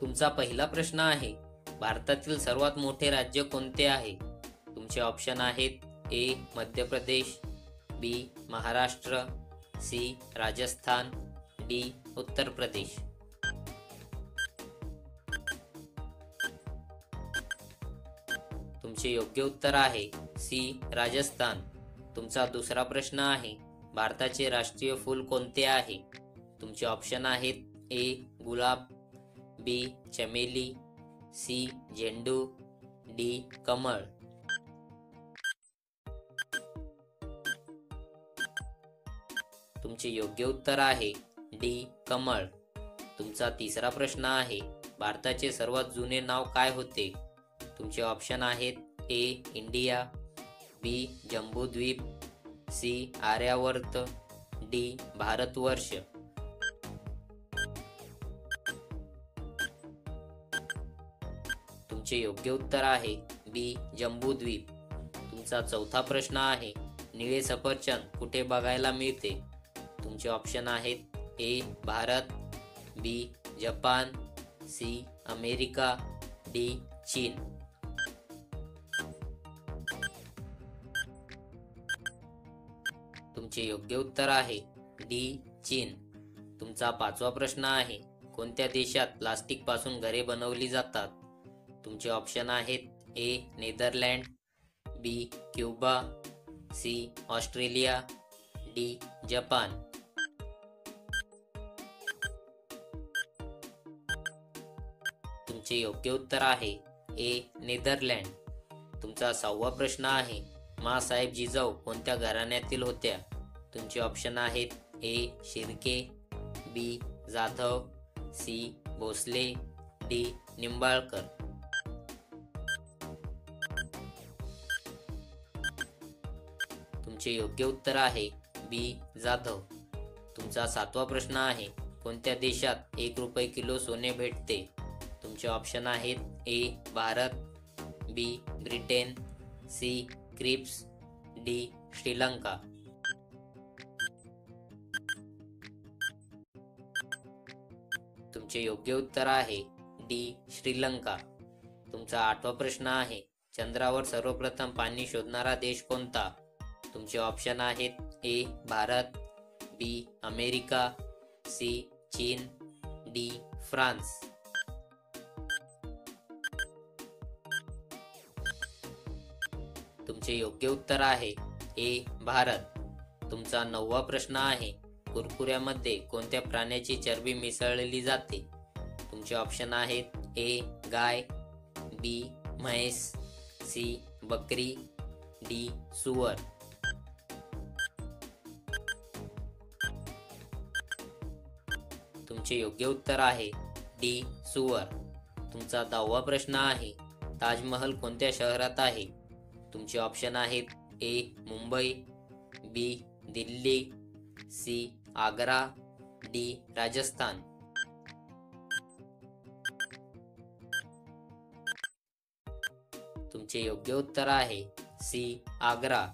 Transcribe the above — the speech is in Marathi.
तुमचा पहिला प्रश्न आहे, भारतातील सर्वात मोठे राज्य कोणते आहे? तुमचे ऑप्शन आहेत ए मध्य प्रदेश, बी महाराष्ट्र, सी राजस्थान, डी उत्तर प्रदेश. तुमचे योग्य उत्तर आहे सी राजस्थान. तुमचा दुसरा प्रश्न आहे, भारताचे राष्ट्रीय फूल कोणते आहे? तुमचे ऑप्शन आहेत ए गुलाब, बी चमेली, सी झेंडू, डी कमळ. तुमचे योग्य उत्तर आहे डी कमळ. तुमचा तिसरा प्रश्न आहे, भारताचे सर्वात जुने नाव काय होते? तुमचे ऑप्शन आहेत ए इंडिया, बी जम्बूद्वीप, सी आर्यावर्त, डी भारतवर्ष. तुमचे योग्य उत्तर आहे बी जम्बूद्वीप. तुमचा चौथा प्रश्न आहे, निळे सफरचंद कुठे बघायला मिळते? तुमचे ऑप्शन आहेत A Bharat, B Japan, C America, D चीन. तुमचे योग्य उत्तर आहे डी चीन. तुमचा पाचवा प्रश्न आहे, कोणत्या देशात प्लास्टिक पासून घरे बनवली जातात? तुमचे ऑप्शन आहेत A Netherland, B Cuba, C Australia, D Japan. तुमचे योग्य उत्तर आहे ए नेदरलँड. तुमचा सहावा प्रश्न आहे, माँसाहेब जिजाऊ कोणत्या घराण्यातील होत्या? तुमचे ऑप्शन आहेत ए शिर्के, बी जाधव, सी भोसले, डी निंबाळकर. तुमचे योग्य उत्तर आहे बी जाधव. तुमचा सातवा प्रश्न आहे, कोणत्या देशात 1 रुपये किलो सोने भेटते? तुमचे ऑप्शन आहेत A Bharat, B Britain, C Cripps, D Sri Lanka. तुमचे योग्य उत्तर आहे डी श्रीलंका. तुमचा आठवा प्रश्न आहे, चंद्रावर सर्वप्रथम पाणी शोधणारा देश कोणता? तुमचे ऑप्शन आहेत A Bharat, B America, C चीन, डी फ्रान्स. तुमचे योग्य उत्तर आहे ए भारत. तुमचा नववा प्रश्न आहे, कुरकुऱ्यामध्ये कोणत्या प्राण्याची चरबी मिसळली जाते? तुमचे ऑप्शन आहेत ए गाय, बी म्हैस, सी बकरी, डी सुअर. तुमचे योग्य उत्तर आहे डी सुअर. तुमचा 10वा प्रश्न आहे, ताजमहल कोणत्या शहरात आहे? तुमचे ऑप्शन आहेत ए मुंबई, बी दिल्ली, सी आग्रा, डी राजस्थान. तुमचे योग्य उत्तर आहे सी आग्रा.